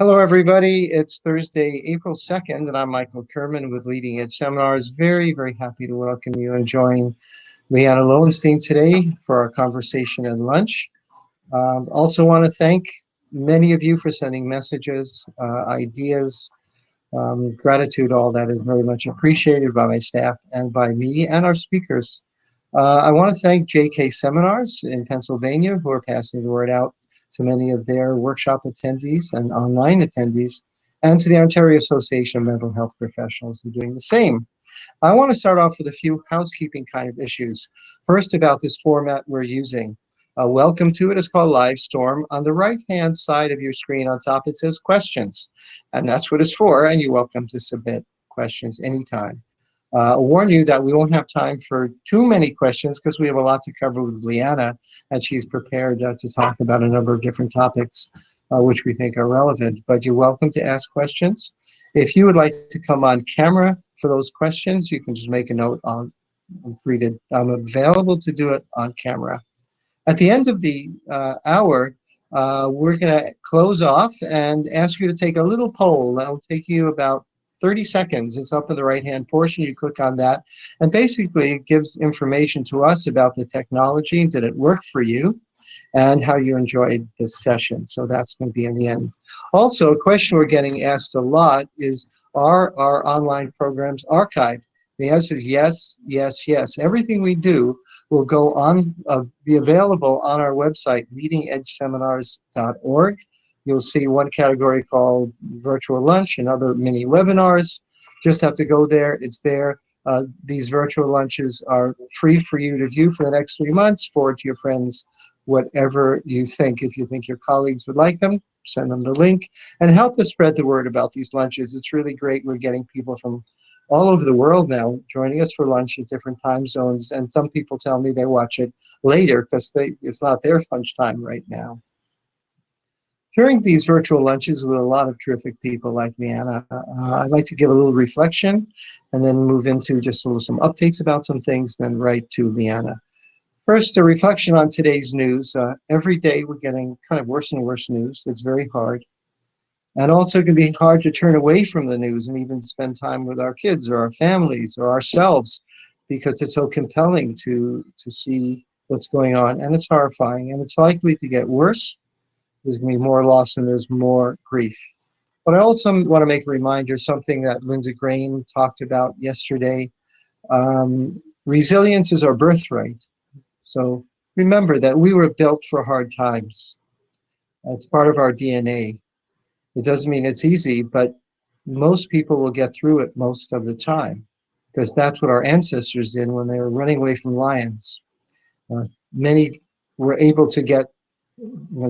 Hello, everybody. It's Thursday, April 2nd, and I'm Michael Kerman with Leading Edge Seminars. Very, very happy to welcome you and join Liana Lowenstein today for our conversation and lunch. Also want to thank many of you for sending messages, ideas, gratitude. All that is very much appreciated by my staff and by me and our speakers. I want to thank JK Seminars in Pennsylvania who are passing the word out to many of their workshop attendees and online attendees, and to the Ontario Association of Mental Health Professionals who are doing the same. I want to start off with a few housekeeping kind of issues. First, about this format we're using. Welcome to it. It's called Livestorm. On the right-hand side of your screen on top, it says questions, and that's what it's for, and you're welcome to submit questions anytime. I'll warn you that we won't have time for too many questions because we have a lot to cover with Liana, and she's prepared to talk about a number of different topics which we think are relevant. But you're welcome to ask questions. If you would like to come on camera for those questions, you can just make a note on. I'm available to do it on camera. At the end of the hour, we're going to close off and ask you to take a little poll. That'll take you about 30 seconds. It's up in the right-hand portion. You click on that, and basically it gives information to us about the technology. Did it work for you? And how you enjoyed this session. So that's going to be in the end. Also, a question we're getting asked a lot is, are our online programs archived? The answer is yes, yes, yes. Everything we do will go on, be available on our website, leadingedgeseminars.org. You'll see one category called virtual lunch and other mini webinars. Just have to go there. It's there. These virtual lunches are free for you to view for the next 3 months. Forward to your friends whatever you think. If you think your colleagues would like them, send them the link and help us spread the word about these lunches. It's really great. We're getting people from all over the world now joining us for lunch at different time zones, and some people tell me they watch it later because it's not their lunchtime right now. During these virtual lunches with a lot of terrific people like Liana, I'd like to give a little reflection and then move into just some updates about some things, then right to Liana. First, a reflection on today's news. Every day we're getting kind of worse and worse news. It's very hard. And also it can be hard to turn away from the news and even spend time with our kids or our families or ourselves because it's so compelling to see what's going on. And it's horrifying, and it's likely to get worse. There's going to be more loss and there's more grief. But I also want to make a reminder, something that Linda Graham talked about yesterday. Resilience is our birthright. So remember that we were built for hard times. It's part of our DNA. It doesn't mean it's easy, but most people will get through it most of the time because that's what our ancestors did when they were running away from lions. Many were able to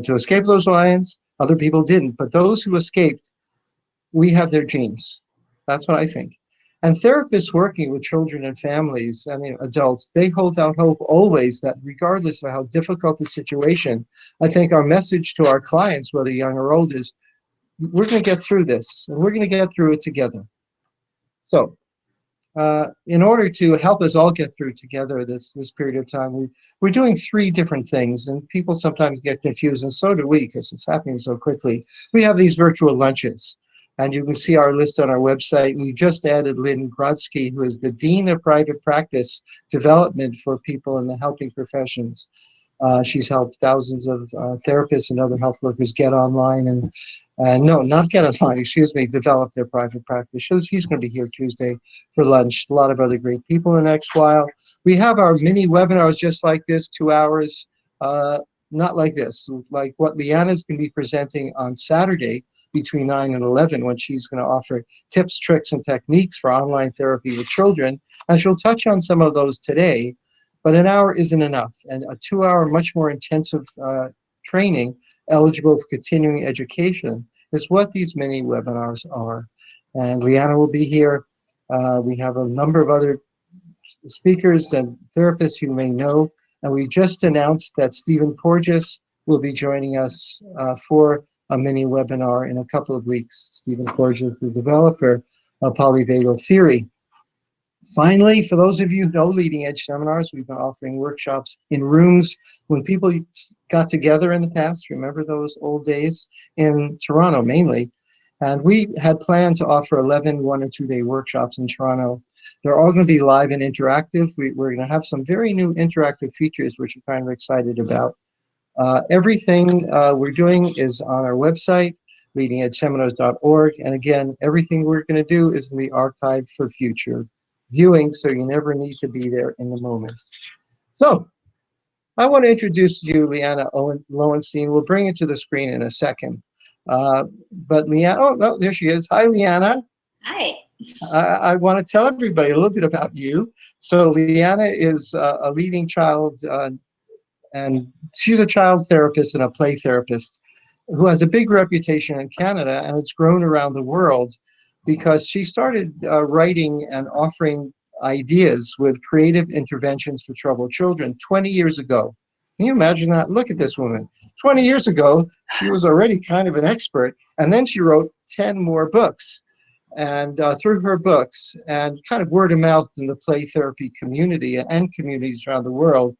to escape those lions. Other people didn't, but those who escaped, we have their genes. That's what I think. And therapists working with children and families, adults, they hold out hope always that regardless of how difficult the situation, I think our message to our clients, whether young or old, is we're going to get through this, and we're going to get through it together. So in order to help us all get through together this period of time, we're doing 3 different things, and people sometimes get confused, and so do we because it's happening so quickly. We have these virtual lunches, and you can see our list on our website. We just added Lynn Grodsky, who is the Dean of Private Practice Development for people in the helping professions. She's helped thousands of therapists and other health workers get online develop their private practice. She's going to be here Tuesday for lunch. A lot of other great people in the next while. We have our mini webinars just like this, 2 hours, not like this, like what Liana's going to be presenting on Saturday between 9 and 11 when she's going to offer tips, tricks, and techniques for online therapy with children. And she'll touch on some of those today. But an hour isn't enough, and a 2-hour, much more intensive training eligible for continuing education is what these mini webinars are. And Liana will be here. We have a number of other speakers and therapists you may know, and we just announced that Stephen Porges will be joining us for a mini webinar in a couple of weeks. Stephen Porges, the developer of polyvagal theory. Finally, for those of you who know Leading Edge Seminars, we've been offering workshops in rooms when people got together in the past. Remember those old days in Toronto, mainly. And we had planned to offer 11 one- or two-day workshops in Toronto. They're all going to be live and interactive. We're going to have some very new interactive features, which I'm kind of excited about. Everything we're doing is on our website, leadingedgeseminars.org. And again, everything we're going to do is going to be archived for future viewing, so you never need to be there in the moment. So I want to introduce you, Liana Lowenstein. We'll bring it to the screen in a second. But Liana, oh, no, there she is. Hi, Liana. Hi. I want to tell everybody a little bit about you. So Liana is a leading child, and she's a child therapist and a play therapist who has a big reputation in Canada, and it's grown around the world because she started writing and offering ideas with creative interventions for troubled children 20 years ago. Can you imagine that? Look at this woman. 20 years ago, she was already kind of an expert, and then she wrote 10 more books. And through her books and kind of word of mouth in the play therapy community and communities around the world,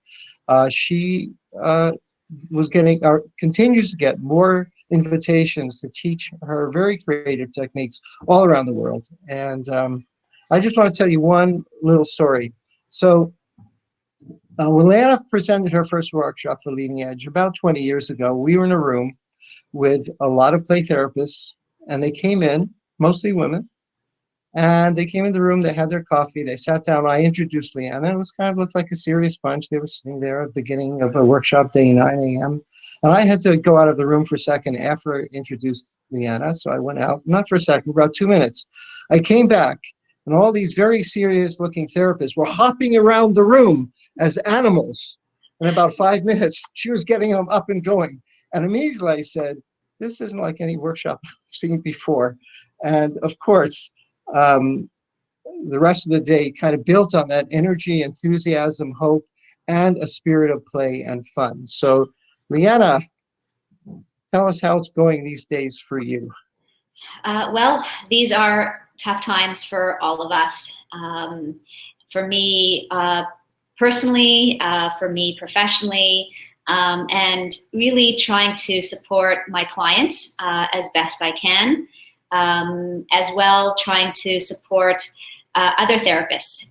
she was getting, or continues to get, more invitations to teach her very creative techniques all around the world. And I just want to tell you one little story. So when Liana presented her first workshop for Leading Edge about 20 years ago, we were in a room with a lot of play therapists, and they came in, mostly women. And they came in the room, they had their coffee, they sat down. I introduced Liana. It was kind of looked like a serious bunch. They were sitting there at the beginning of a workshop day, 9 a.m. And I had to go out of the room for a second after I introduced Liana. So I went out, not for a second, about 2 minutes. I came back, and all these very serious looking therapists were hopping around the room as animals. In about 5 minutes, she was getting them up and going. And immediately I said, this isn't like any workshop I've seen before. And of course, the rest of the day kind of built on that energy, enthusiasm, hope, and a spirit of play and fun. So, Liana, tell us how it's going these days for you. Well, these are tough times for all of us. For me personally, for me professionally, and really trying to support my clients as best I can. As well, trying to support other therapists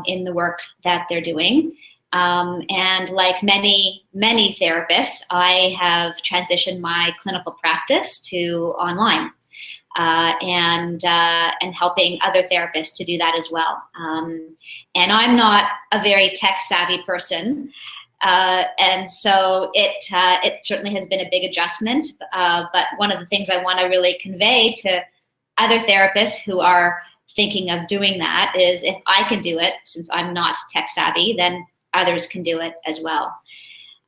in the work that they're doing. And like many therapists, I have transitioned my clinical practice to online, and helping other therapists to do that as well. And I'm not a very tech savvy person. And so it certainly has been a big adjustment. But one of the things I want to really convey to other therapists who are thinking of doing that is, if I can do it, since I'm not tech savvy, then others can do it as well.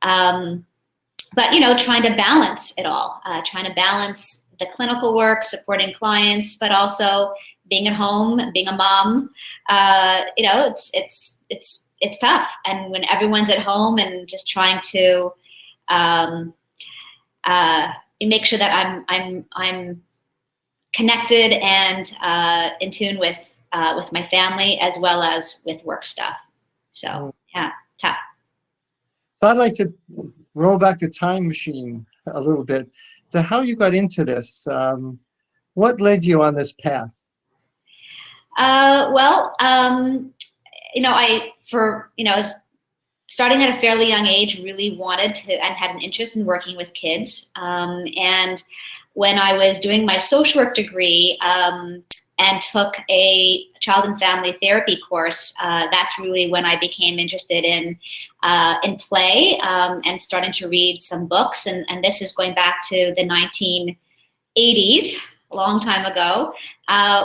But, you know, trying to balance it all, trying to balance the clinical work, supporting clients, but also being at home, being a mom, you know, it's tough. And when everyone's at home and just trying to make sure that I'm connected and in tune with my family as well as with work stuff. So yeah, tough. So I'd like to roll back the time machine a little bit to how you got into this. What led you on this path? Well, you know, starting at a fairly young age, really wanted to and had an interest in working with kids. And when I was doing my social work degree and took a child and family therapy course, that's really when I became interested in play and starting to read some books. And this is going back to the 1980s, a long time ago,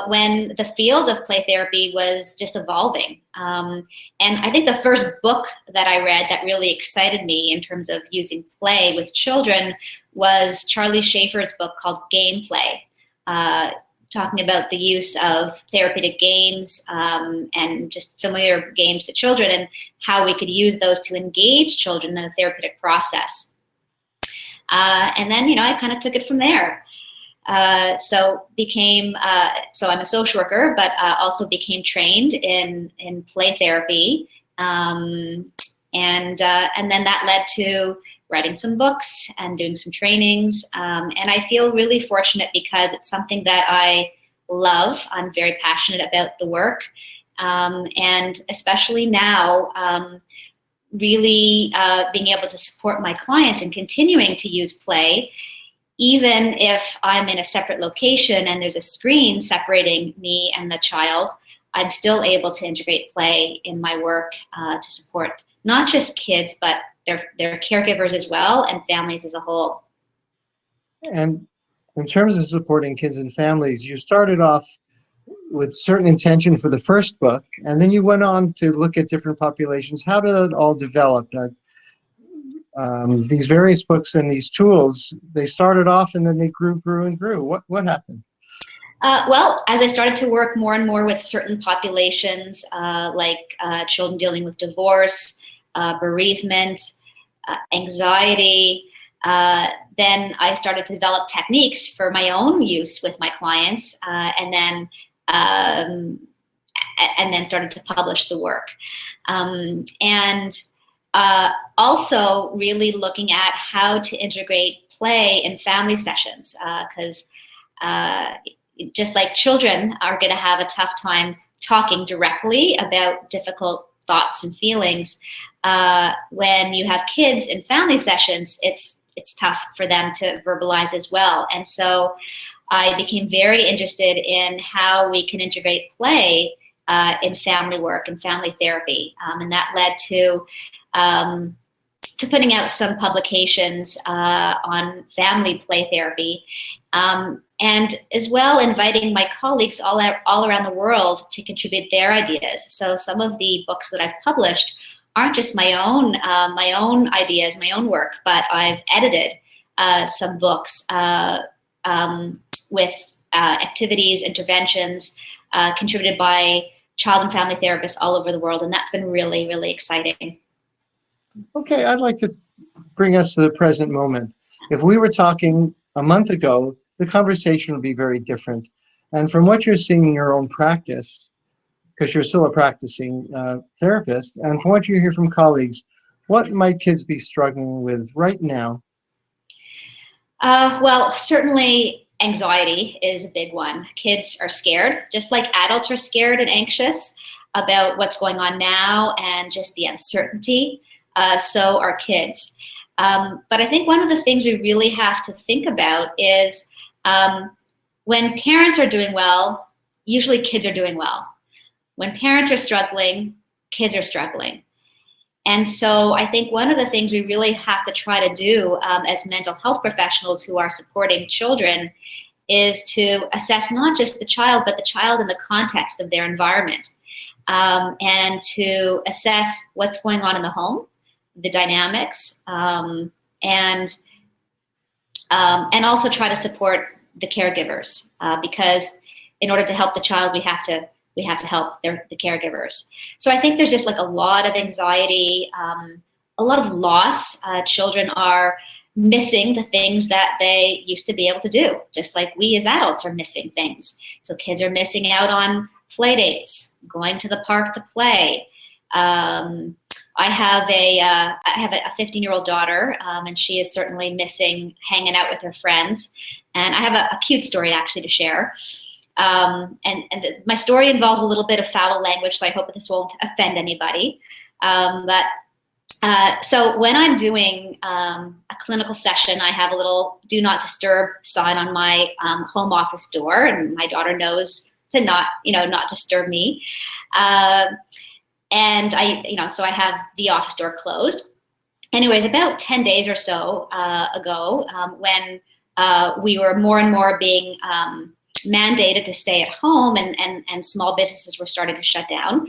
when the field of play therapy was just evolving. And I think the first book that I read that really excited me in terms of using play with children was Charlie Schaefer's book called Gameplay, talking about the use of therapeutic games and just familiar games to children and how we could use those to engage children in the therapeutic process. And then, you know, I kind of took it from there. So I'm a social worker, but also became trained in play therapy. And then that led to writing some books and doing some trainings. And I feel really fortunate because it's something that I love. I'm very passionate about the work. And especially now, really being able to support my clients and continuing to use play, even if I'm in a separate location and there's a screen separating me and the child, I'm still able to integrate play in my work to support not just kids, but their caregivers as well and families as a whole. And in terms of supporting kids and families, you started off with certain intention for the first book, and then you went on to look at different populations. How did it all develop? These various books and these tools, they started off and then they grew and grew. What happened? Well, as I started to work more and more with certain populations, like children dealing with divorce, bereavement, anxiety, then I started to develop techniques for my own use with my clients, and then started to publish the work. And also really looking at how to integrate play in family sessions, because just like children are going to have a tough time talking directly about difficult thoughts and feelings, when you have kids in family sessions, it's tough for them to verbalize as well. And so I became very interested in how we can integrate play in family work and family therapy, and that led to putting out some publications on family play therapy, and as well inviting my colleagues all around the world to contribute their ideas. So some of the books that I've published aren't just my own ideas, my own work, but I've edited some books with activities, interventions contributed by child and family therapists all over the world, and that's been really, really exciting. Okay, I'd like to bring us to the present moment. If we were talking a month ago, the conversation would be very different. And from what you're seeing in your own practice, because you're still a practicing therapist, and from what you hear from colleagues, what might kids be struggling with right now? Well, certainly anxiety is a big one. Kids are scared, just like adults are scared and anxious about what's going on now and just the uncertainty. So are kids. But I think one of the things we really have to think about is when parents are doing well, usually kids are doing well. When parents are struggling, kids are struggling. And so I think one of the things we really have to try to do as mental health professionals who are supporting children is to assess not just the child, but the child in the context of their environment, and to assess what's going on in the home, the dynamics, and also try to support the caregivers, because in order to help the child, we have to help the caregivers. So I think there's just like a lot of anxiety, a lot of loss. Children are missing the things that they used to be able to do, just like we as adults are missing things. So kids are missing out on play dates, going to the park to play. I have a 15-year-old daughter, and she is certainly missing hanging out with her friends. And I have a cute story actually to share. My story involves a little bit of foul language, so I hope that this won't offend anybody. So when I'm doing a clinical session, I have a little "Do Not Disturb" sign on my home office door, and my daughter knows to not disturb me. And so I have the office door closed. Anyways, about 10 days or so ago, when we were more and more being mandated to stay at home, and small businesses were starting to shut down.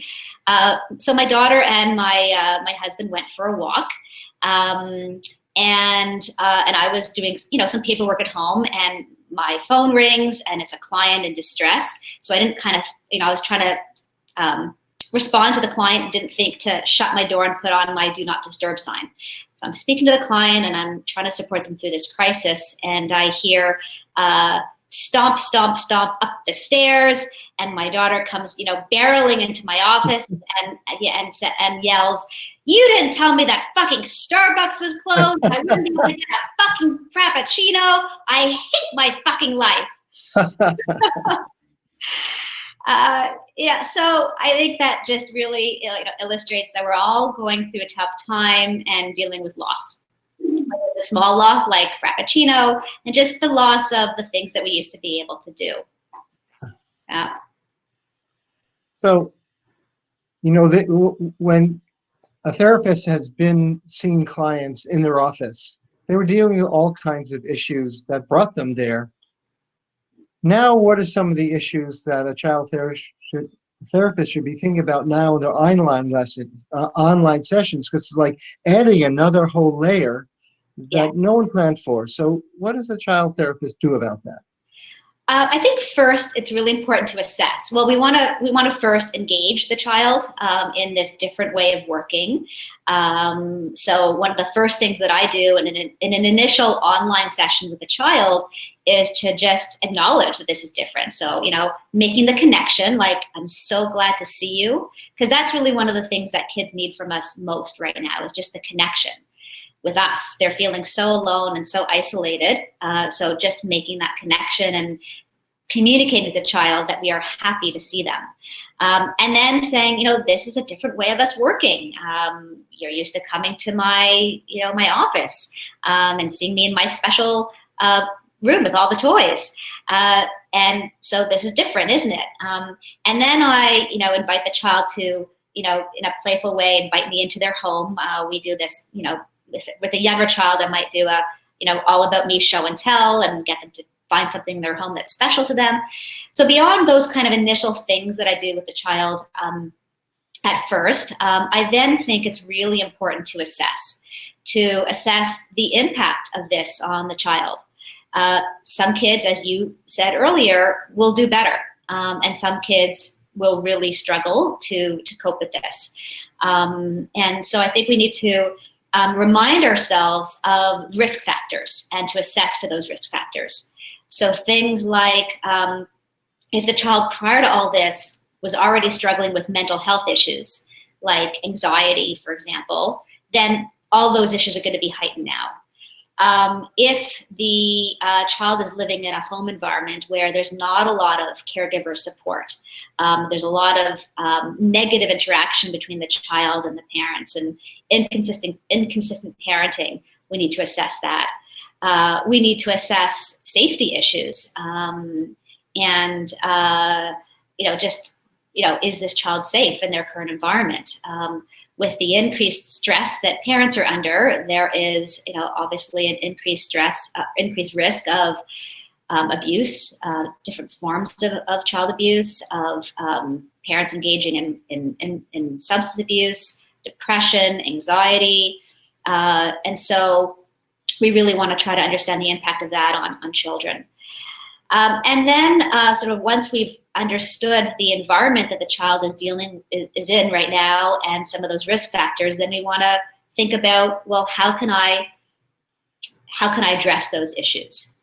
So my daughter and my husband went for a walk, and I was doing some paperwork at home, and my phone rings, and it's a client in distress. So I didn't I was trying to respond to the client, didn't think to shut my door and put on my "Do Not Disturb" sign. So I'm speaking to the client, and I'm trying to support them through this crisis, and I hear stomp, stomp, stomp up the stairs, and my daughter comes, barreling into my office and yells, You didn't tell me that fucking Starbucks was closed. I wouldn't be able to get a fucking Frappuccino. I hate my fucking life. So I think that just really illustrates that we're all going through a tough time and dealing with loss. The small loss like Frappuccino, and just the loss of the things that we used to be able to do. Yeah. So, when a therapist has been seeing clients in their office, they were dealing with all kinds of issues that brought them there. Now, what are some of the issues that a child therapist should be thinking about now in their online lessons, online sessions? Because it's like adding another whole layer that no one planned for. So what does a child therapist do about that? I think first it's really important to assess. Well, we want to first engage the child in this different way of working. So one of the first things that I do in an initial online session with the child is to just acknowledge that this is different. So, making the connection, like, I'm so glad to see you, because that's really one of the things that kids need from us most right now, is just the connection with us. They're feeling so alone and so isolated. So just making that connection and communicating to the child that we are happy to see them. And then saying, this is a different way of us working. You're used to coming to my office and seeing me in my special room with all the toys. And so this is different, isn't it? And then I, invite the child to, in a playful way, invite me into their home. We do this, with a younger child, I might do a, all about me show and tell, and get them to find something in their home that's special to them. So beyond those kind of initial things that I do with the child at first, I then think it's really important to assess the impact of this on the child. Some kids, as you said earlier, will do better, and some kids will really struggle to cope with this. And so I think we need to remind ourselves of risk factors and to assess for those risk factors. So things like if the child prior to all this was already struggling with mental health issues, like anxiety, for example, then all those issues are going to be heightened now. If the child is living in a home environment where there's not a lot of caregiver support, there's a lot of negative interaction between the child and the parents, and inconsistent parenting, we need to assess that. We need to assess safety issues, is this child safe in their current environment? With the increased stress that parents are under, there is, obviously an increased risk of abuse, different forms of child abuse, of parents engaging in substance abuse, depression, anxiety, and so we really want to try to understand the impact of that on children. And then sort of once we've understood the environment that the child is in right now and some of those risk factors, then we want to think about, well, how can I address those issues?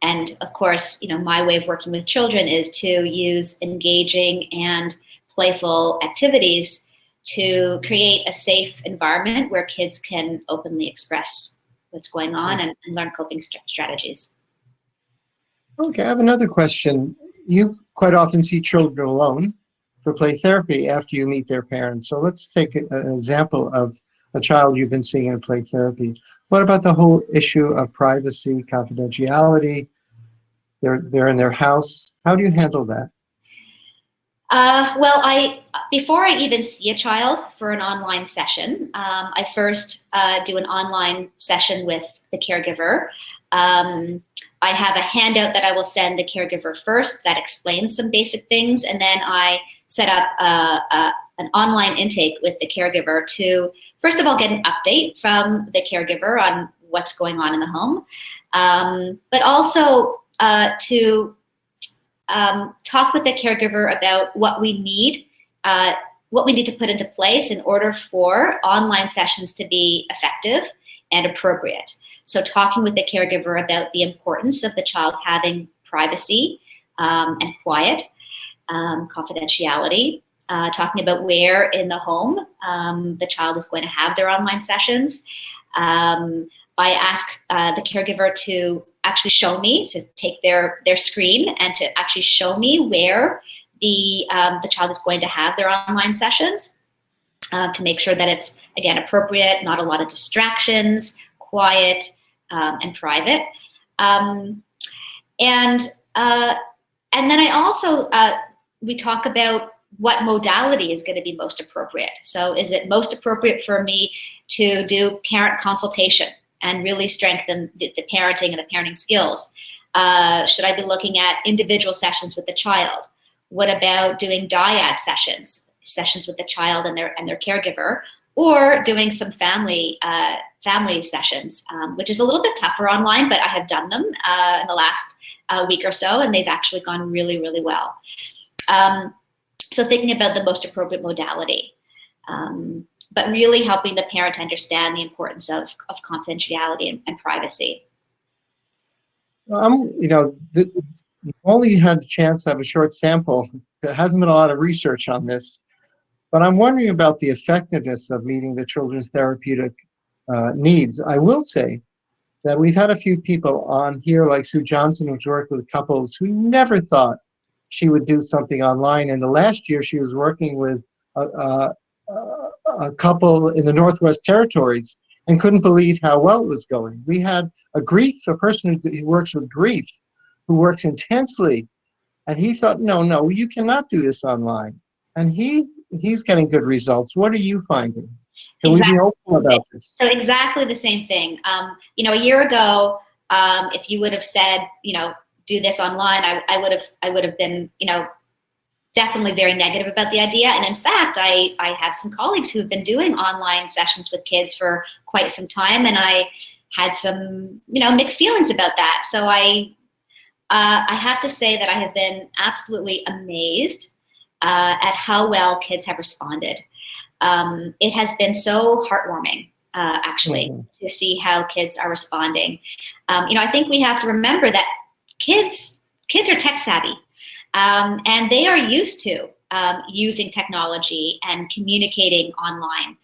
And of course, my way of working with children is to use engaging and playful activities to create a safe environment where kids can openly express what's going on and learn coping strategies. Okay, I have another question. You quite often see children alone for play therapy after you meet their parents. So let's take an example of a child you've been seeing in play therapy. What about the whole issue of privacy, confidentiality? They're in their house. How do you handle that? Well, before I even see a child for an online session, I first do an online session with the caregiver. I have a handout that I will send the caregiver first that explains some basic things, and then I set up an online intake with the caregiver to, first of all, get an update from the caregiver on what's going on in the home, but also to talk with the caregiver about what we need to put into place in order for online sessions to be effective and appropriate. So talking with the caregiver about the importance of the child having privacy and quiet, confidentiality, talking about where in the home the child is going to have their online sessions. I ask the caregiver to actually show me, to take their screen and to actually show me where the child is going to have their online sessions, to make sure that it's, again, appropriate, not a lot of distractions, quiet, and private. And then I also, we talk about what modality is going to be most appropriate. So is it most appropriate for me to do parent consultation and really strengthen the parenting and the parenting skills? Should I be looking at individual sessions with the child? What about doing dyad sessions with the child and their caregiver, or doing some family sessions, which is a little bit tougher online, but I have done them in the last week or so, and they've actually gone really, really well. So thinking about the most appropriate modality, but really helping the parent understand the importance of confidentiality and privacy. You've only had a chance to have a short sample. There hasn't been a lot of research on this, but I'm wondering about the effectiveness of meeting the children's therapeutic needs. I will say that we've had a few people on here, like Sue Johnson, who's worked with couples who never thought she would do something online. And the last year, she was working with a couple in the Northwest Territories and couldn't believe how well it was going. We had a person who works with grief, who works intensely, and he thought, no, you cannot do this online. And he's getting good results. What are you finding? Can we be hopeful about this? So exactly the same thing. A year ago, if you would have said, do this online, I would have been, definitely very negative about the idea. And in fact, I have some colleagues who have been doing online sessions with kids for quite some time, and I had some, mixed feelings about that. So I have to say that I have been absolutely amazed at how well kids have responded. It has been so heartwarming, actually, to see how kids are responding. I think we have to remember that kids are tech savvy, and they are used to using technology and communicating online.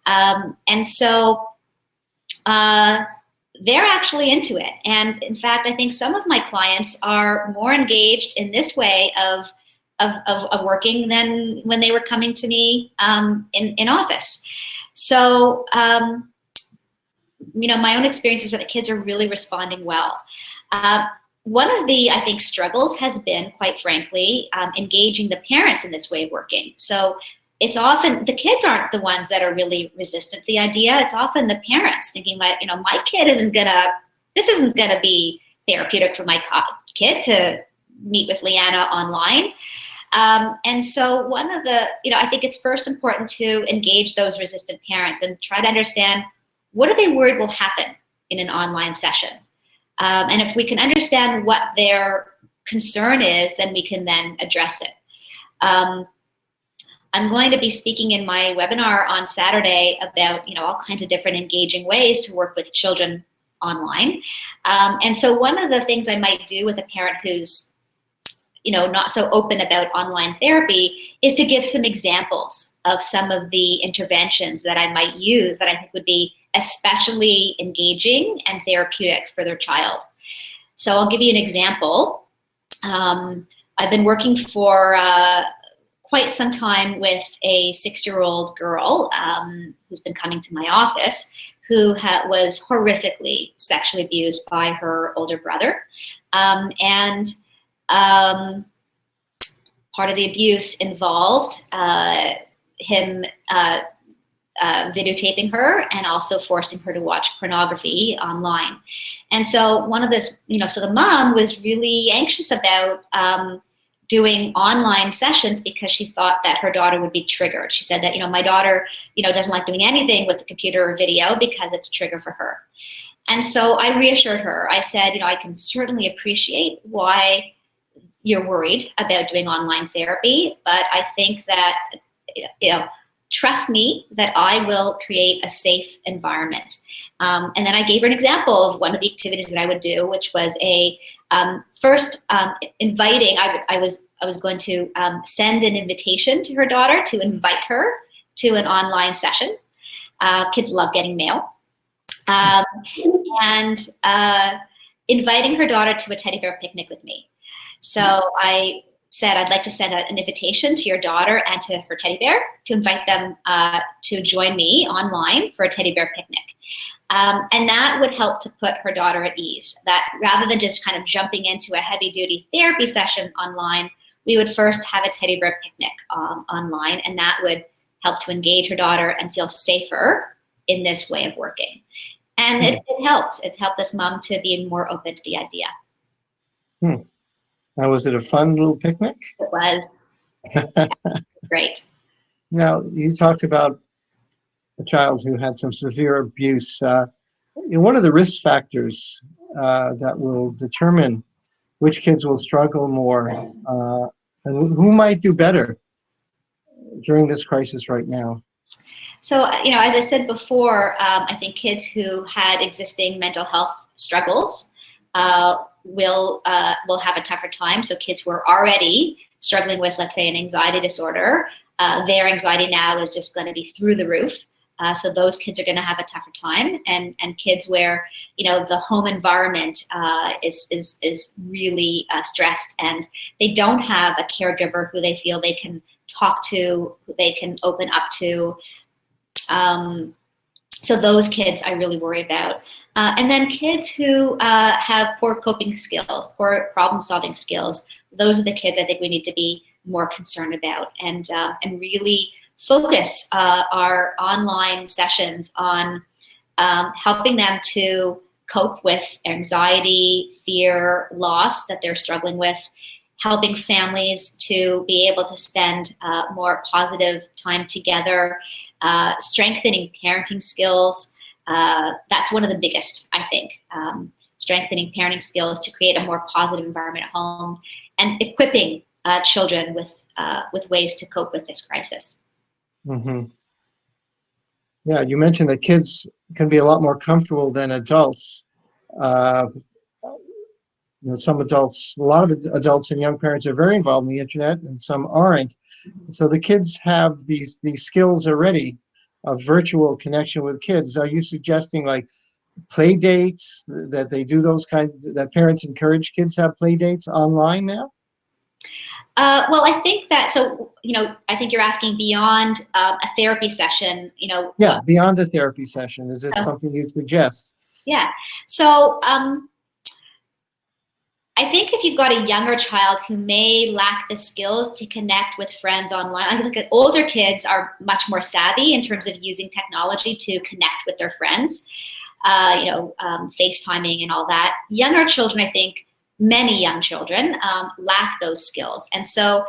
And so they're actually into it. And in fact, I think some of my clients are more engaged in this way of working than when they were coming to me in office. So, my own experiences are that kids are really responding well. One of the, I think, struggles has been, quite frankly, engaging the parents in this way of working. So it's often, the kids aren't the ones that are really resistant to the idea. It's often the parents thinking like, my kid this isn't gonna be therapeutic for my kid to meet with Liana online. And so one of the, I think it's first important to engage those resistant parents and try to understand, what are they worried will happen in an online session? And if we can understand what their concern is, then we can then address it. I'm going to be speaking in my webinar on Saturday about, all kinds of different engaging ways to work with children online. And so one of the things I might do with a parent who's, not so open about online therapy is to give some examples of some of the interventions that I might use that I think would be especially engaging and therapeutic for their child. So I'll give you an example. I've been working for quite some time with a 6-year-old girl who's been coming to my office, who was horrifically sexually abused by her older brother. And part of the abuse involved him videotaping her and also forcing her to watch pornography online. And so so the mom was really anxious about doing online sessions because she thought that her daughter would be triggered. She said that, my daughter, doesn't like doing anything with the computer or video because it's a trigger for her. And so I reassured her. I said, I can certainly appreciate why you're worried about doing online therapy, but I think that, trust me that I will create a safe environment. And then I gave her an example of one of the activities that I would do, which was first inviting. I was was going to send an invitation to her daughter to invite her to an online session. Kids love getting mail. And inviting her daughter to a teddy bear picnic with me. So I said, I'd like to send an invitation to your daughter and to her teddy bear to invite them to join me online for a teddy bear picnic. And that would help to put her daughter at ease, that rather than just kind of jumping into a heavy duty therapy session online, we would first have a teddy bear picnic online, and that would help to engage her daughter and feel safer in this way of working. And it helped. It helped this mom to be more open to the idea. Now, was it a fun little picnic? It was. Yeah, great. Now, you talked about a child who had some severe abuse. What are the risk factors that will determine which kids will struggle more and who might do better during this crisis right now? So, as I said before, I think kids who had existing mental health struggles will have a tougher time. So kids who are already struggling with, let's say, an anxiety disorder, their anxiety now is just going to be through the roof. So those kids are going to have a tougher time, and kids where the home environment is really stressed, and they don't have a caregiver who they feel they can talk to, who they can open up to. So those kids I really worry about. And then kids who have poor coping skills, poor problem-solving skills, those are the kids I think we need to be more concerned about, and really focus our online sessions on helping them to cope with anxiety, fear, loss that they're struggling with, helping families to be able to spend more positive time together, strengthening parenting skills. That's one of the biggest, I think, strengthening parenting skills to create a more positive environment at home, and equipping children with ways to cope with this crisis. Mm-hmm. Yeah, you mentioned that kids can be a lot more comfortable than adults. Some adults, a lot of adults and young parents are very involved in the internet, and some aren't. So the kids have these skills already of virtual connection with kids. Are you suggesting like play dates, that they do those that parents encourage kids to have play dates online now? Well, I think that, so, I think you're asking beyond a therapy session, Yeah, beyond the therapy session. Is this something you'd suggest? Yeah. So I think if you've got a younger child who may lack the skills to connect with friends online, I think older kids are much more savvy in terms of using technology to connect with their friends, FaceTiming and all that. Younger children, I think, many young children lack those skills. And so,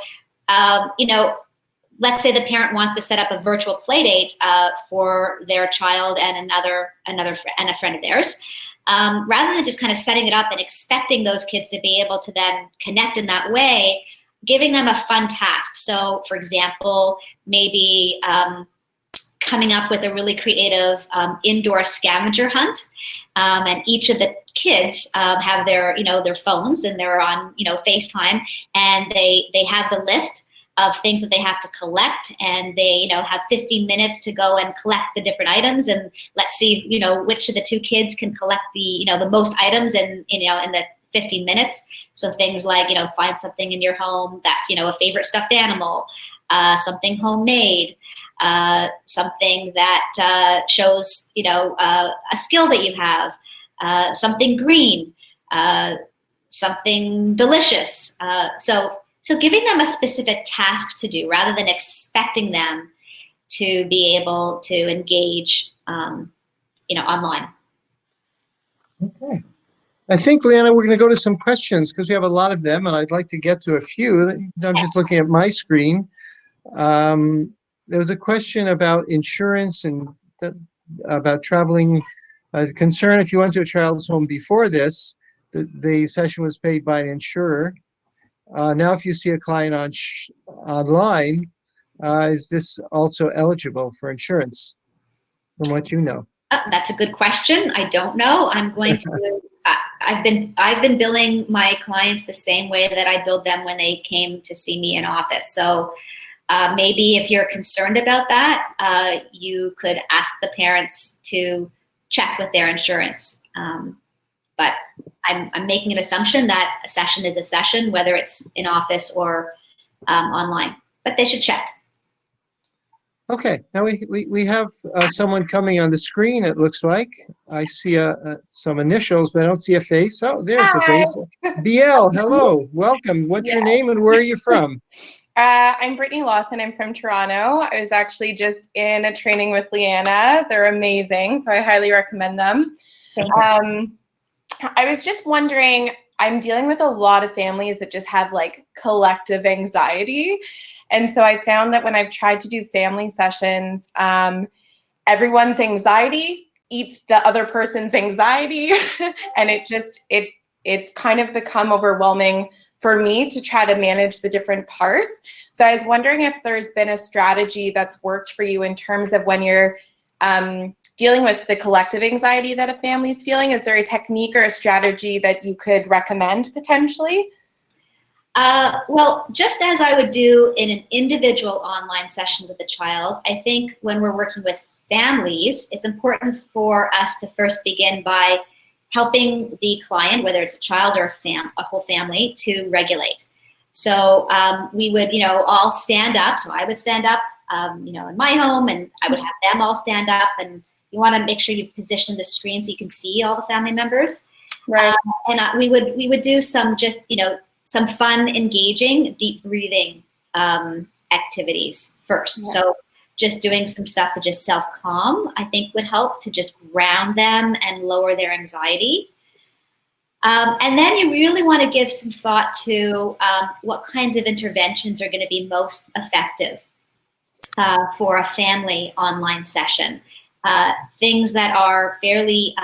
let's say the parent wants to set up a virtual play date for their child and a friend of theirs. Rather than just kind of setting it up and expecting those kids to be able to then connect in that way, giving them a fun task. So, for example, maybe coming up with a really creative indoor scavenger hunt. And each of the kids have their phones, and they're on, FaceTime, and they have the list of things that they have to collect, and they, have 15 minutes to go and collect the different items, and let's see, which of the two kids can collect the, the most items in the 15 minutes. So things like, find something in your home that's, a favorite stuffed animal, something homemade, something that shows, a skill that you have, something green, something delicious. So giving them a specific task to do rather than expecting them to be able to engage, online. Okay. I think, Liana, we're going to go to some questions because we have a lot of them, and I'd like to get to a few. I'm just looking at my screen. There was a question about insurance and about traveling. Concern if you went to a child's home before this, the session was paid by an insurer. Now, if you see a client online, is this also eligible for insurance, from what you know? That's a good question. I don't know. I'm going to I've been billing my clients the same way that I billed them when they came to see me in office. So maybe if you're concerned about that, you could ask the parents to check with their insurance. But I'm making an assumption that a session is a session, whether it's in office or online. But they should check. Okay, now we have someone coming on the screen, it looks like. I see some initials, but I don't see a face. Oh, there's a Hi. face. BL, hello, welcome. What's your name and where are you from? I'm Brittany Lawson. I'm from Toronto. I was actually just in a training with Liana. They're amazing, so I highly recommend them. I was just wondering, I'm dealing with a lot of families that just have like collective anxiety. And so I found that when I've tried to do family sessions, everyone's anxiety eats the other person's anxiety. And it's kind of become overwhelming for me to try to manage the different parts. So I was wondering if there's been a strategy that's worked for you in terms of when you're dealing with the collective anxiety that a family's feeling. Is there a technique or a strategy that you could recommend potentially? Well, just as I would do in an individual online session with a child, I think when we're working with families, it's important for us to first begin by helping the client, whether it's a child or a whole family, to regulate. So we would, all stand up. So I would stand up, in my home, and I would have them all stand up. And you want to make sure you position the screen so you can see all the family members. Right. And we would do some just, some fun, engaging, deep breathing activities first. Yeah. So just doing some stuff to just self-calm, I think would help to just ground them and lower their anxiety. And then you really want to give some thought to what kinds of interventions are going to be most effective for a family online session. Things that are fairly,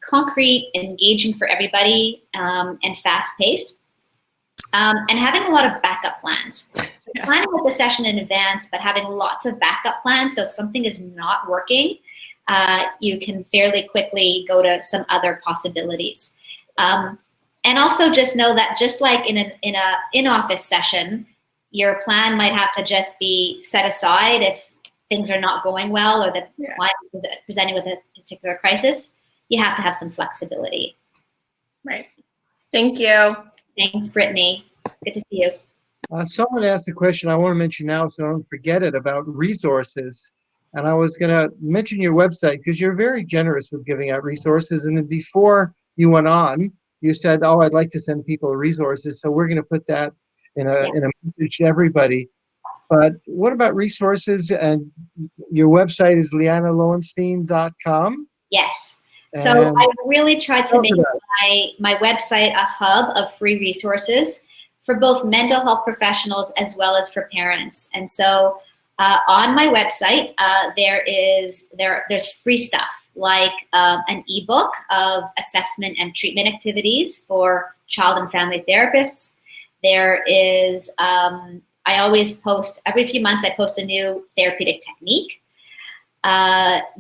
concrete, engaging for everybody, and fast-paced. And having a lot of backup plans. So planning with the session in advance, but having lots of backup plans. So if something is not working, you can fairly quickly go to some other possibilities. And also just know that just like in an in-office session, your plan might have to just be set aside if things are not going well or the client is presenting with a particular crisis. You have to have some flexibility. Right. Thank you. Thanks, Brittany. Good to see you. Someone asked a question I want to mention now so I don't forget it, about resources. And I was going to mention your website because you're very generous with giving out resources. And then before you went on, you said, oh, I'd like to send people resources. So we're going to put that in a message to everybody. But what about resources? And your website is lianalowenstein.com. Yes. So I really tried to make my website a hub of free resources for both mental health professionals as well as for parents. And so on my website, there's free stuff like an ebook of assessment and treatment activities for child and family therapists. There is, I always post, every few months I post a new therapeutic technique.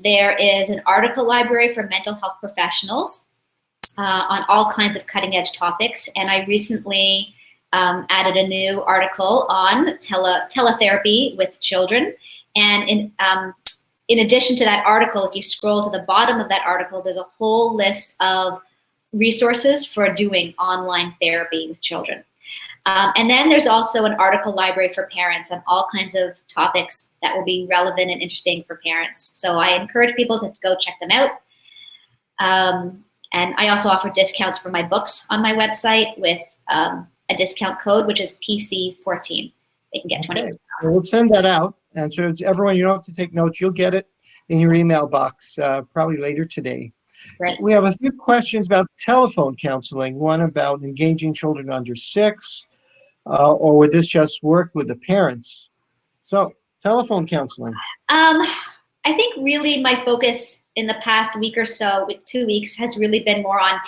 There is an article library for mental health professionals on all kinds of cutting edge topics. And I recently added a new article on teletherapy with children. And in addition to that article, if you scroll to the bottom of that article, there's a whole list of resources for doing online therapy with children. And then there's also an article library for parents on all kinds of topics that will be relevant and interesting for parents. So I encourage people to go check them out. And I also offer discounts for my books on my website with a discount code, which is PC14. They can get 20%. Okay. We'll send that out. And so it's everyone, you don't have to take notes. You'll get it in your email box probably later today. Right. We have a few questions about telephone counseling. One about engaging children under 6, or would this just work with the parents? So telephone counseling. I think really my focus in the past week or so, with 2 weeks, has really been more on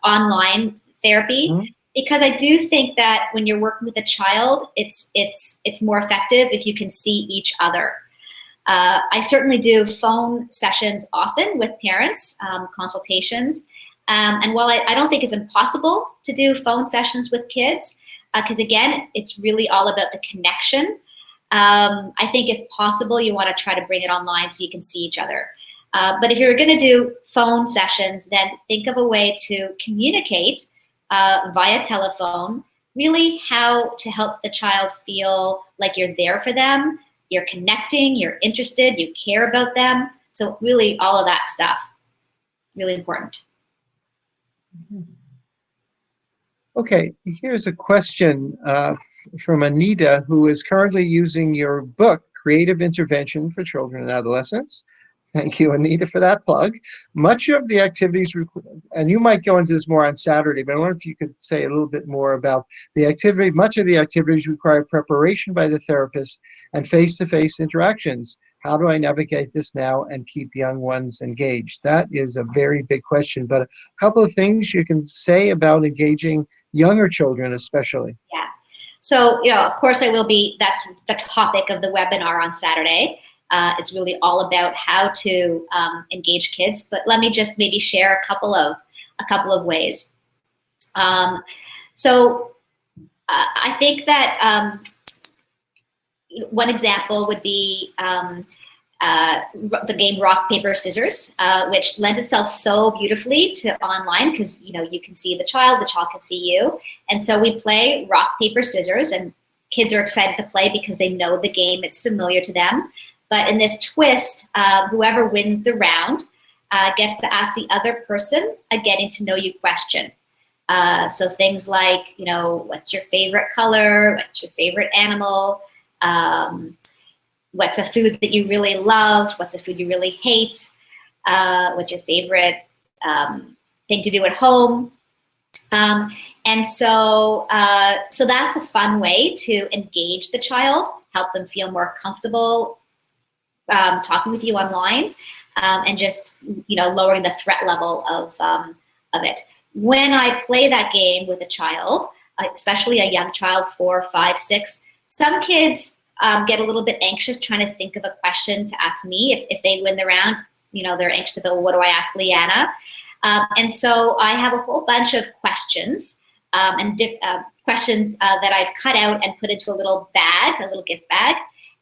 online therapy, because I do think that when you're working with a child, it's more effective if you can see each other. I certainly do phone sessions often with parents, consultations, And while I don't think it's impossible to do phone sessions with kids, because again, it's really all about the connection. I think if possible, you want to try to bring it online so you can see each other. But if you're going to do phone sessions, then think of a way to communicate via telephone, really how to help the child feel like you're there for them, you're connecting, you're interested, you care about them. So really all of that stuff, really important. Okay, here's a question from Anita, who is currently using your book, Creative Intervention for Children and Adolescents. Thank you, Anita, for that plug. Much of the activities, and you might go into this more on Saturday, but I wonder if you could say a little bit more about the activity. Much of the activities require preparation by the therapist and face-to-face interactions. How do I navigate this now and keep young ones engaged? That is a very big question, but a couple of things you can say about engaging younger children especially. Yeah. So, of course that's the topic of the webinar on Saturday. It's really all about how to engage kids, but let me just maybe share a couple of ways. So I think that one example would be the game Rock, Paper, Scissors, which lends itself so beautifully to online because you can see the child can see you, and so we play Rock, Paper, Scissors, and kids are excited to play because they know the game; it's familiar to them. But in this twist, whoever wins the round gets to ask the other person a getting to know you question. So things like, what's your favorite color? What's your favorite animal? What's a food that you really love? What's a food you really hate? What's your favorite thing to do at home? And so that's a fun way to engage the child, help them feel more comfortable talking with you online, and just lowering the threat level of it. When I play that game with a child, especially a young child, 4, 5, 6, some kids get a little bit anxious trying to think of a question to ask me if they win the round. They're anxious about, well, what do I ask Liana? And so I have a whole bunch of questions and questions that I've cut out and put into a little bag, a little gift bag.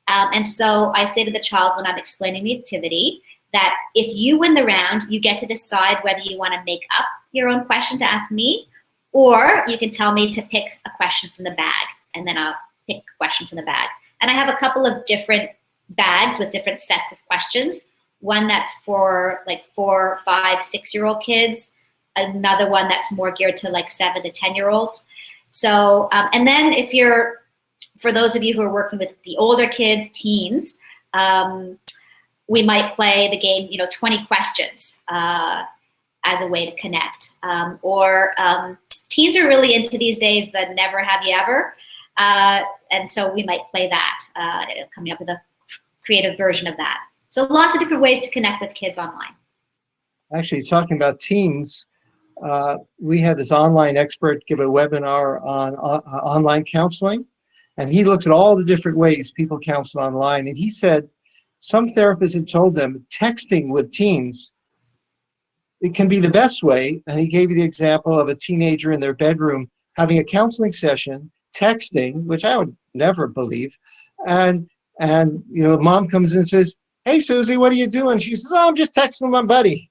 And so I say to the child when I'm explaining the activity that if you win the round, you get to decide whether you want to make up your own question to ask me, or you can tell me to pick a question from the bag, and then I'll pick a question from the bag. And I have a couple of different bags with different sets of questions. One that's for like 4, 5, 6-year-old kids, another one that's more geared to like 7 to 10-year-olds. So, and then for those of you who are working with the older kids, teens, we might play the game, 20 questions as a way to connect. Or teens are really into these days the never have you ever. And so we might play that, coming up with a creative version of that. So lots of different ways to connect with kids online. Actually, talking about teens, we had this online expert give a webinar on online counseling. And he looked at all the different ways people counsel online. And he said some therapists had told them texting with teens, it can be the best way. And he gave you the example of a teenager in their bedroom having a counseling session, texting, which I would never believe. And mom comes in and says, "Hey, Susie, what are you doing?" She says, "Oh, I'm just texting my buddy."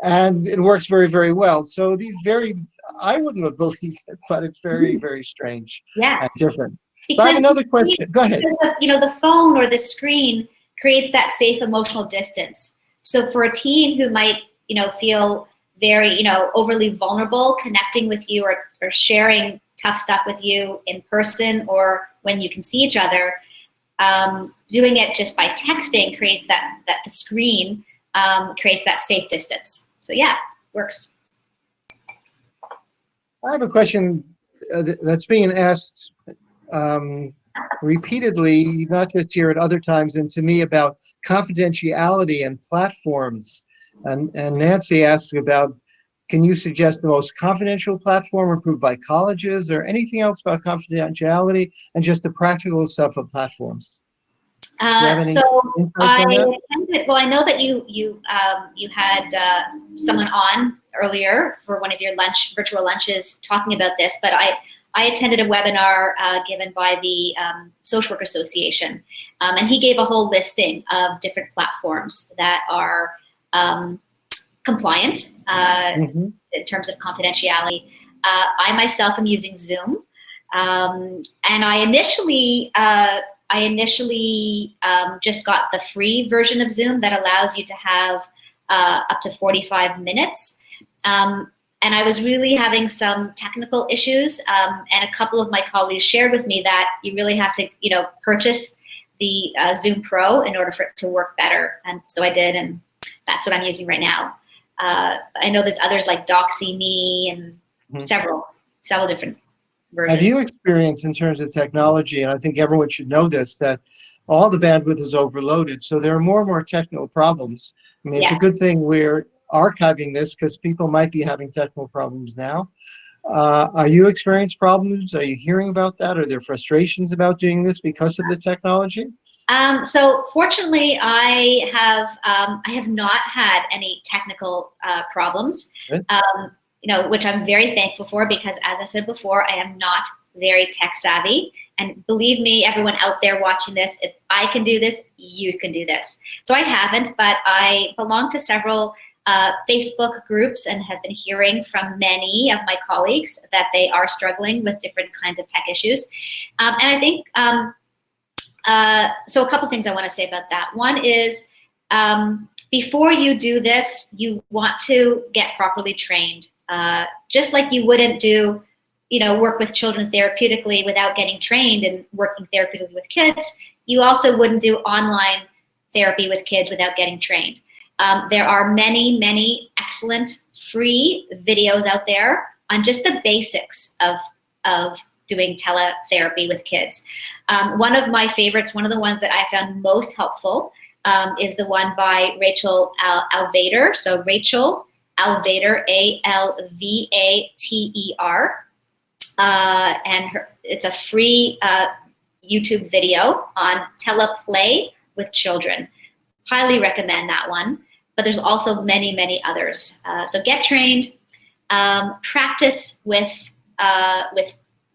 And it works very, very well. So I wouldn't have believed it, but it's very, very strange and different. But I have another question. Go ahead. The phone or the screen creates that safe emotional distance. So for a teen who might, feel very, overly vulnerable connecting with you or sharing tough stuff with you in person or when you can see each other, doing it just by texting creates that the screen creates that safe distance. So yeah, works. I have a question that's being asked repeatedly, not just here at other times, and to me about confidentiality and platforms. And Nancy asks about, can you suggest the most confidential platform approved by colleges or anything else about confidentiality and just the practical stuff of platforms? Do you have any So insights on that? attended. Well, I know that you had someone on earlier for one of your virtual lunches talking about this, but I attended a webinar given by the Social Work Association, and he gave a whole listing of different platforms that are compliant in terms of confidentiality. I myself am using Zoom, and I initially just got the free version of Zoom that allows you to have up to 45 minutes. And I was really having some technical issues, and a couple of my colleagues shared with me that you really have to, purchase the Zoom Pro in order for it to work better. And so I did, and that's what I'm using right now. I know there's others like DoxyMe and several different versions. Have you experienced in terms of technology, and I think everyone should know this, that all the bandwidth is overloaded, so there are more and more technical problems. I mean, it's a good thing we're archiving this because people might be having technical problems now. Are you experiencing problems? Are you hearing about that? Are there frustrations about doing this because of the technology? So fortunately, I have not had any technical problems. Which I'm very thankful for, because as I said before, I am not very tech savvy. And believe me, everyone out there watching this, if I can do this, you can do this. So I haven't, but I belong to several Facebook groups and have been hearing from many of my colleagues that they are struggling with different kinds of tech issues. And I think, so a couple things I want to say about that. One is, before you do this, you want to get properly trained. Just like you wouldn't do, work with children therapeutically without getting trained and working therapeutically with kids, you also wouldn't do online therapy with kids without getting trained. There are many, many excellent free videos out there on just the basics of doing teletherapy with kids. One of my favorites, one of the ones that I found most helpful, is the one by Rachel Alvater. So Rachel Alvater, Alvater, and it's a free YouTube video on teleplay with children. Highly recommend that one. But there's also many, many others. So get trained, practice with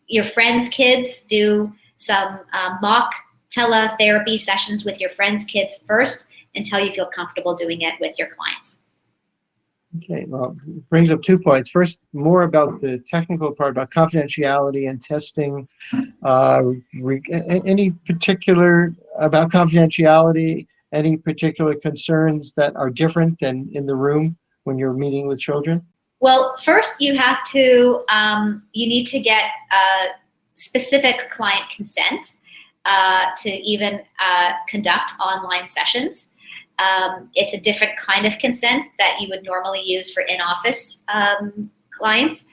your friends' kids. Do some mock teletherapy sessions with your friends' kids first until you feel comfortable doing it with your clients. Okay, well, it brings up 2 points. First, more about the technical part about confidentiality and testing. Any particular about confidentiality? Any particular concerns that are different than in the room when you're meeting with children? Well, first you have to, you need to get specific client consent to even conduct online sessions. It's a different kind of consent that you would normally use for in-office clients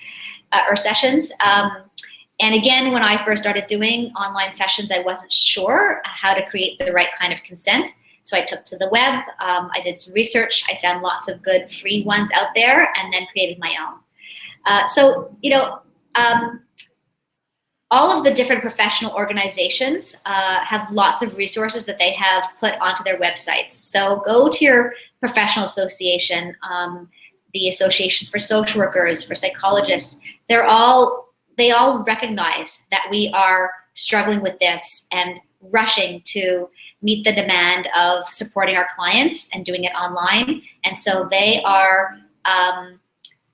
or sessions. And again, when I first started doing online sessions, I wasn't sure how to create the right kind of consent. So I took to the web, I did some research, I found lots of good free ones out there, and then created my own. All of the different professional organizations have lots of resources that they have put onto their websites. So go to your professional association, the Association for Social Workers, for Psychologists. They all recognize that we are struggling with this and rushing to meet the demand of supporting our clients and doing it online. And so they are,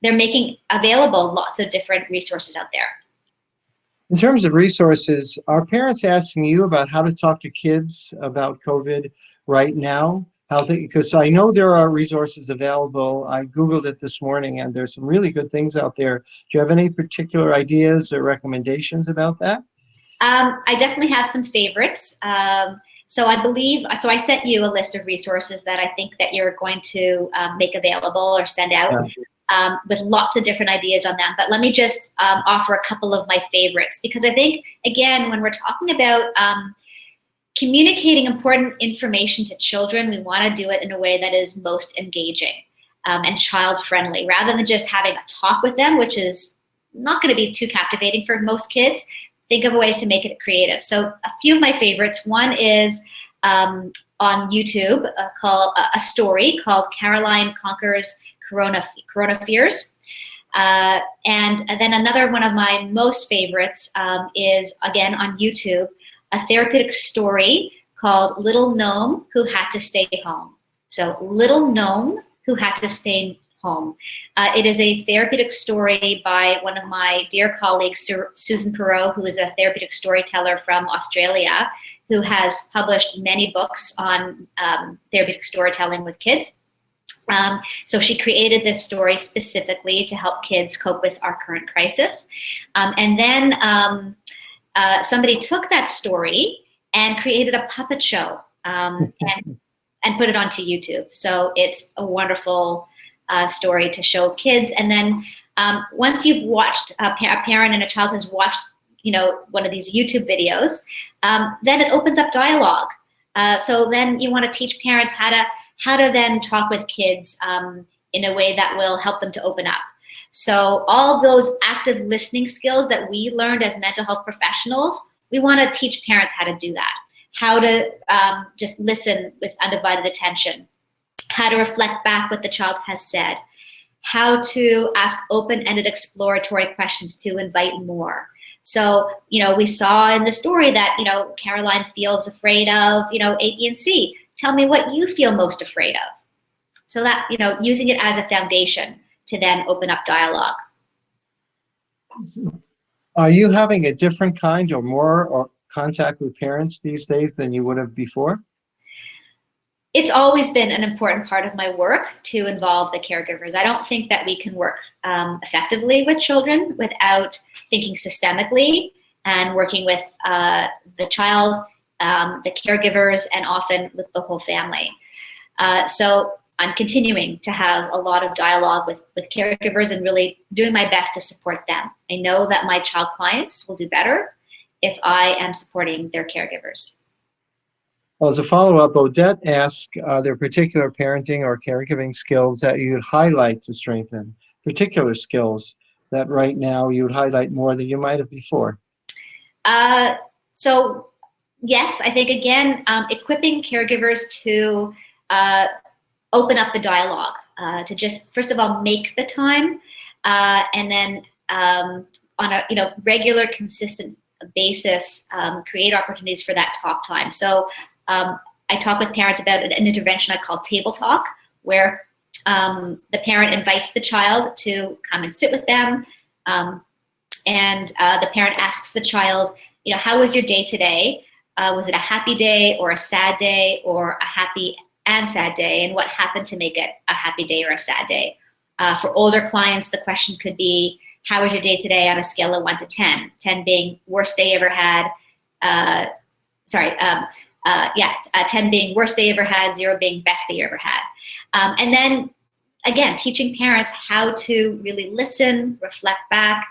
they're making available lots of different resources out there. In terms of resources, are parents asking you about how to talk to kids about COVID right now? Because I know there are resources available. I Googled it this morning, and there's some really good things out there. Do you have any particular ideas or recommendations about that? I definitely have some favorites. So I sent you a list of resources that I think that you're going to make available or send out. Yeah. With lots of different ideas on them. But let me just offer a couple of my favorites, because I think, again, when we're talking about communicating important information to children, we want to do it in a way that is most engaging and child-friendly, rather than just having a talk with them, which is not going to be too captivating for most kids. Think of ways to make it creative. So a few of my favorites. One is on YouTube called a story called Caroline Conquers Corona Fears. And then another one of my most favorites is, again, on YouTube, a therapeutic story called Little Gnome Who Had to Stay Home. So Little Gnome Who Had to Stay Home. It is a therapeutic story by one of my dear colleagues, Susan Perot, who is a therapeutic storyteller from Australia, who has published many books on therapeutic storytelling with kids. So she created this story specifically to help kids cope with our current crisis. And then somebody took that story and created a puppet show and put it onto YouTube. So it's a wonderful story to show kids. And then once you've watched, a parent and a child has watched, one of these YouTube videos, then it opens up dialogue. So then you want to teach parents how to then talk with kids in a way that will help them to open up. So all those active listening skills that we learned as mental health professionals, we want to teach parents how to do that, how to just listen with undivided attention, how to reflect back what the child has said, how to ask open-ended exploratory questions to invite more. So, we saw in the story that, Caroline feels afraid of, A, B, and C. Tell me what you feel most afraid of. So that, using it as a foundation to then open up dialogue. Are you having a different kind or more contact with parents these days than you would have before? It's always been an important part of my work to involve the caregivers. I don't think that we can work effectively with children without thinking systemically and working with the child, the caregivers, and often with the whole family. So I'm continuing to have a lot of dialogue with caregivers and really doing my best to support them. I know that my child clients will do better if I am supporting their caregivers. Well, as a follow-up, Odette asked, are there particular parenting or caregiving skills that you'd highlight to strengthen, particular skills that right now you would highlight more than you might have before? So yes, I think, again, equipping caregivers to open up the dialogue, to just, first of all, make the time, and then on a regular, consistent basis, create opportunities for that talk time. So I talk with parents about an intervention I call table talk, where the parent invites the child to come and sit with them, and the parent asks the child, how was your day today? Was it a happy day or a sad day or a happy and sad day? And what happened to make it a happy day or a sad day? For older clients, the question could be, how was your day today on a scale of 1 to 10? 10 being worst day ever had. 10 being worst day ever had, 0 being best day ever had. And then, again, teaching parents how to really listen, reflect back,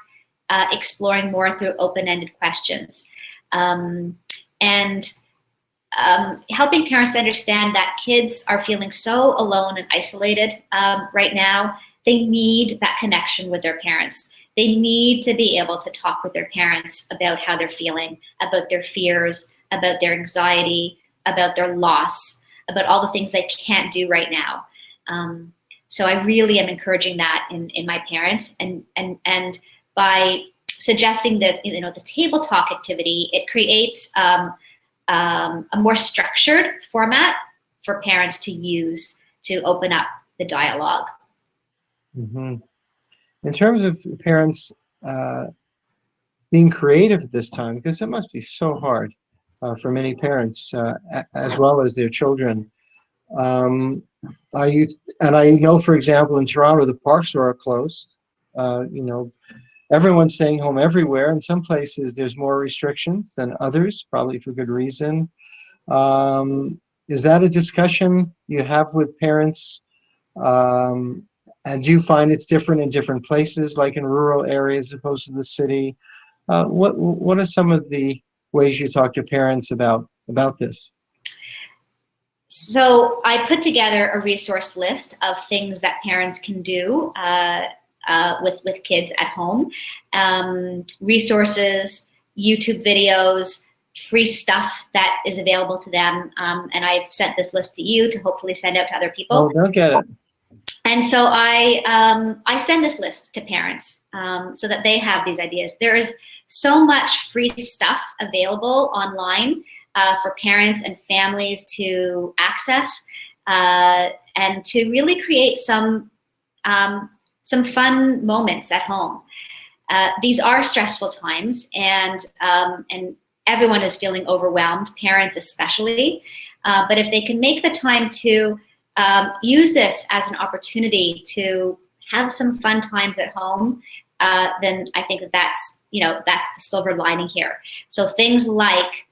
exploring more through open-ended questions. And helping parents to understand that kids are feeling so alone and isolated right now. They need that connection with their parents. They need to be able to talk with their parents about how they're feeling, about their fears, about their anxiety, about their loss, about all the things they can't do right now. So I really am encouraging that in my parents, and by suggesting this, the table talk activity, it creates a more structured format for parents to use to open up the dialogue. Mm-hmm. In terms of parents being creative at this time, because it must be so hard for many parents as well as their children. Are you? And I know, for example, in Toronto, the parks are closed. Everyone's staying home everywhere. In some places, there's more restrictions than others, probably for good reason. Is that a discussion you have with parents? And do you find it's different in different places, like in rural areas as opposed to the city? What are some of the ways you talk to parents about this? So I put together a resource list of things that parents can do with kids at home. Resources, YouTube videos, free stuff that is available to them. And I've sent this list to you to hopefully send out to other people. Oh, they'll get it. And so I send this list to parents so that they have these ideas. There is so much free stuff available online for parents and families to access and to really create some fun moments at home. These are stressful times, and everyone is feeling overwhelmed, parents especially. But if they can make the time to use this as an opportunity to have some fun times at home, then I think that's the silver lining here. So things like,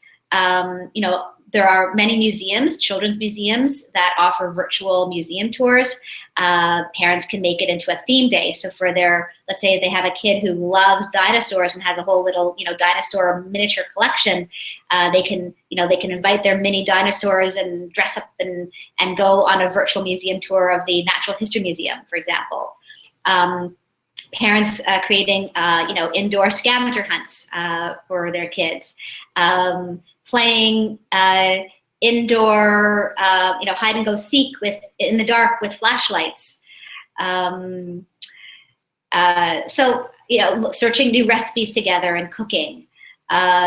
there are many museums, children's museums, that offer virtual museum tours. Parents can make it into a theme day. So for let's say they have a kid who loves dinosaurs and has a whole little, dinosaur miniature collection. They can invite their mini dinosaurs and dress up and go on a virtual museum tour of the Natural History Museum, for example. Parents creating, indoor scavenger hunts for their kids. Playing indoor, hide and go seek in the dark with flashlights. Searching new recipes together and cooking.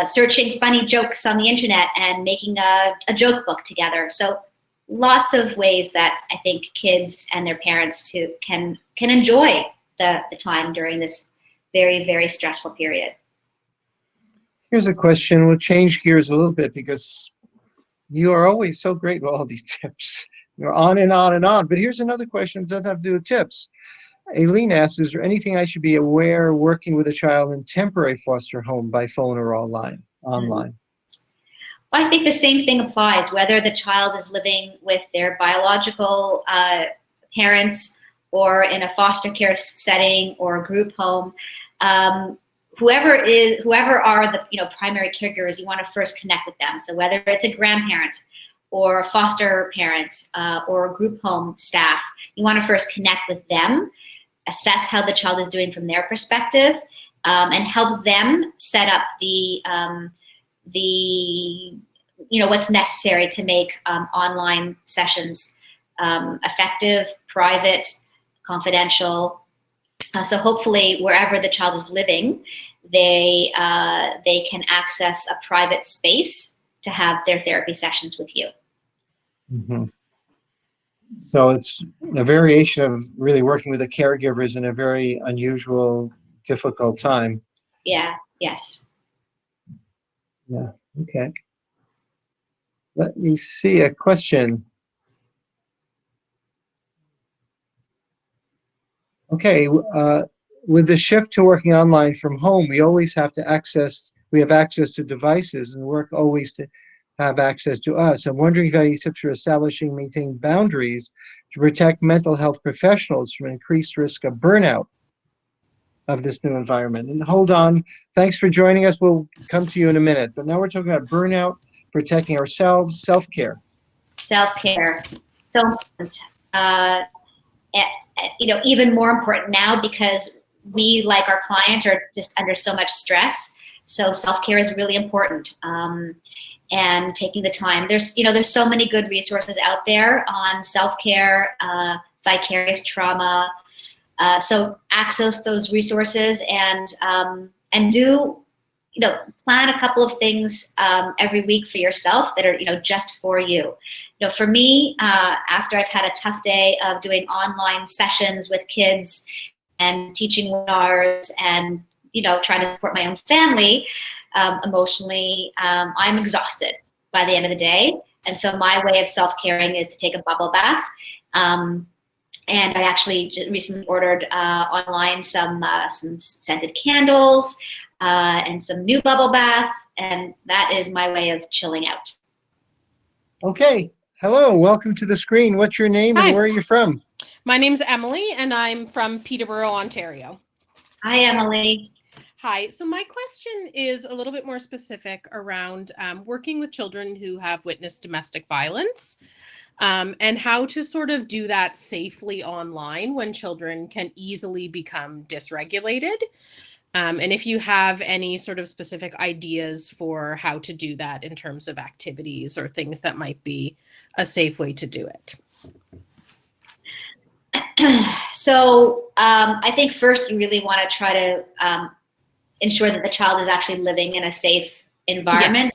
Searching funny jokes on the internet and making a joke book together. So lots of ways that I think kids and their parents can enjoy the time during this very, very stressful period. Here's a question. We'll change gears a little bit because you are always so great with all these tips. You're on and on and on. But here's another question that doesn't have to do with tips. Aileen asks, is there anything I should be aware working with a child in temporary foster home by phone or online? Well, I think the same thing applies, whether the child is living with their biological parents or in a foster care setting or a group home. Whoever are the primary caregivers, you want to first connect with them. So whether it's a grandparent or foster parents or a group home staff, you want to first connect with them, assess how the child is doing from their perspective, and help them set up what's necessary to make online sessions effective, private, confidential. So hopefully wherever the child is living, they can access a private space to have their therapy sessions with you. Mm-hmm. So it's a variation of really working with the caregivers in a very unusual, difficult time. Yeah, yes. Yeah, okay. Let me see a question. Okay, with the shift to working online from home, we have access to devices, and work always to have access to us. I'm wondering if you have any tips for establishing and maintaining boundaries to protect mental health professionals from increased risk of burnout of this new environment. And hold on, thanks for joining us. We'll come to you in a minute. But now we're talking about burnout, protecting ourselves, self-care. Self-care, so important. Even more important now because we, like our clients, are just under so much stress. So self-care is really important. And taking the time. There's so many good resources out there on self-care, vicarious trauma. So access those resources and do, plan a couple of things every week for yourself that are, just for you. For me, after I've had a tough day of doing online sessions with kids and teaching webinars and, trying to support my own family, emotionally, I'm exhausted by the end of the day. And so my way of self-caring is to take a bubble bath. And I actually recently ordered online some scented candles and some new bubble bath. And that is my way of chilling out. Okay. Hello. Welcome to the screen. What's your name and where are you from? My name's Emily and I'm from Peterborough, Ontario. Hi, Emily. Hi. So my question is a little bit more specific around working with children who have witnessed domestic violence and how to sort of do that safely online when children can easily become dysregulated. And if you have any sort of specific ideas for how to do that in terms of activities or things that might be a safe way to do it. So I think first you really want to try to ensure that the child is actually living in a safe environment.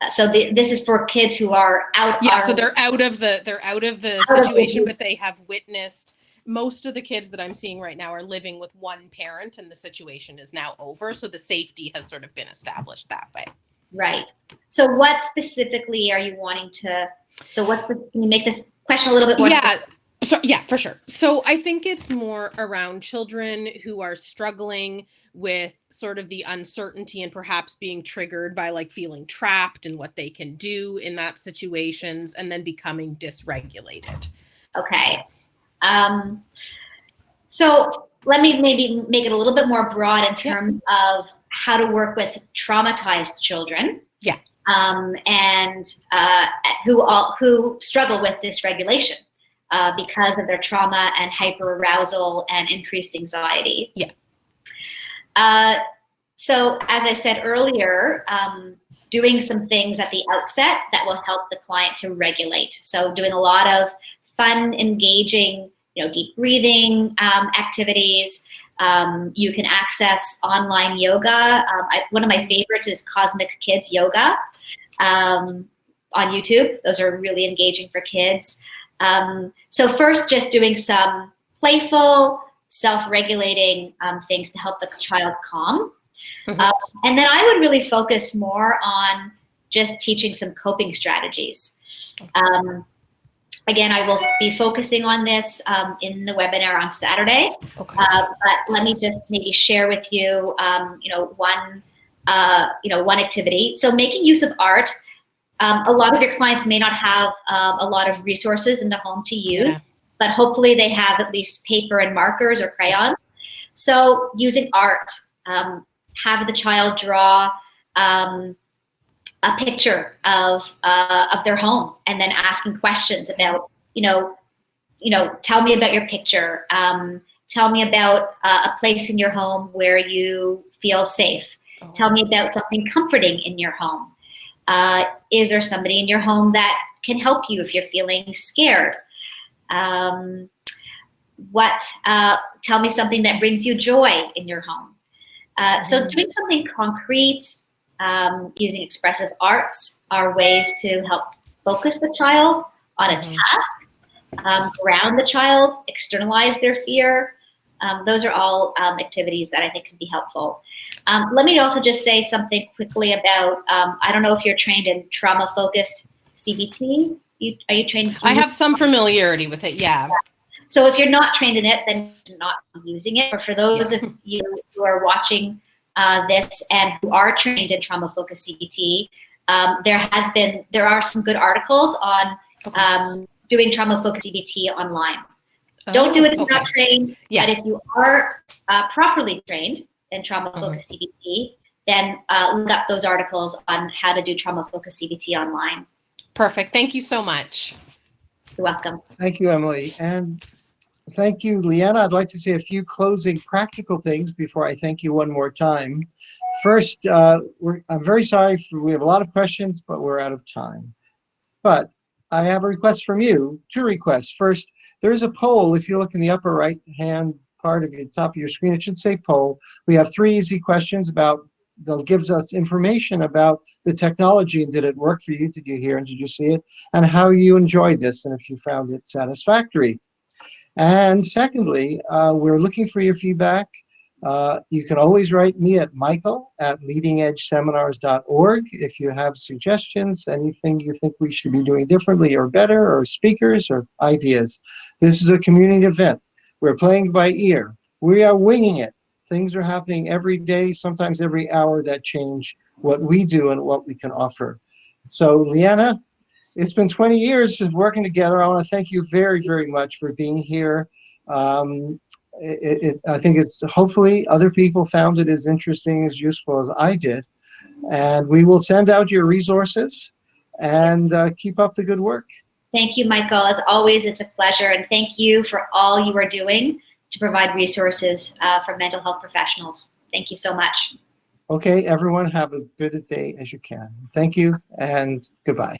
Yes. So this is for kids who are out. Yeah, so they're out of the situation, but they have witnessed. Most of the kids that I'm seeing right now are living with one parent, and the situation is now over. So the safety has sort of been established that way. Right. So what specifically are you wanting to? So can you make this question a little bit more? Yeah. So yeah, for sure. So I think it's more around children who are struggling with sort of the uncertainty and perhaps being triggered by like feeling trapped and what they can do in that situations and then becoming dysregulated. Okay. So let me maybe make it a little bit more broad in terms of how to work with traumatized children. Yeah. And who struggle with dysregulation because of their trauma and hyperarousal and increased anxiety. Yeah. So as I said earlier, doing some things at the outset that will help the client to regulate. So doing a lot of fun, engaging, deep breathing activities. You can access online yoga. One of my favorites is Cosmic Kids Yoga on YouTube. Those are really engaging for kids. So first, just doing some playful, self-regulating things to help the child calm. Mm-hmm. And then I would really focus more on just teaching some coping strategies. Again, I will be focusing on this in the webinar on Saturday. Okay. But let me just maybe share with you, one activity. So making use of art. A lot of your clients may not have a lot of resources in the home to use, but hopefully they have at least paper and markers or crayons. So using art, have the child draw a picture of their home, and then asking questions about, tell me about your picture. Tell me about a place in your home where you feel safe. Oh. Tell me about something comforting in your home. Is there somebody in your home that can help you if you're feeling scared? Tell me something that brings you joy in your home. So doing something concrete, using expressive arts are ways to help focus the child on a task, ground the child, externalize their fear. Those are all activities that I think can be helpful. Let me also just say something quickly about, I don't know if you're trained in trauma-focused CBT. Are you trained? I have some familiarity with it, yeah. So if you're not trained in it, then you're not using it. Or for those of you who are watching this and who are trained in trauma-focused CBT, there are some good articles on doing trauma-focused CBT online. Don't do it if you're not trained, but if you are properly trained in trauma-focused CBT, then look up those articles on how to do trauma-focused CBT online. Perfect. Thank you so much. You're welcome. Thank you, Emily. And thank you, Liana. I'd like to say a few closing practical things before I thank you one more time. First, I'm very sorry, we have a lot of questions, but we're out of time. But I have a request from you, two requests. First, there is a poll. If you look in the upper right-hand part of the top of your screen, it should say poll. We have 3 easy questions that gives us information about the technology. And did it work for you? Did you hear and did you see it? And how you enjoyed this and if you found it satisfactory. And secondly, we're looking for your feedback. You can always write me at michael@leadingedgeseminars.org if you have suggestions, anything you think we should be doing differently or better, or speakers or ideas. This is a community event. We're playing by ear. We are winging it. Things are happening every day, sometimes every hour, that change what we do and what we can offer. So, Liana, it's been 20 years of working together. I want to thank you very, very much for being here. I think it's hopefully other people found it as interesting, as useful as I did. And we will send out your resources and keep up the good work. Thank you, Michael. As always, it's a pleasure. And thank you for all you are doing to provide resources for mental health professionals. Thank you so much. Okay, everyone, have as good a day as you can. Thank you and goodbye.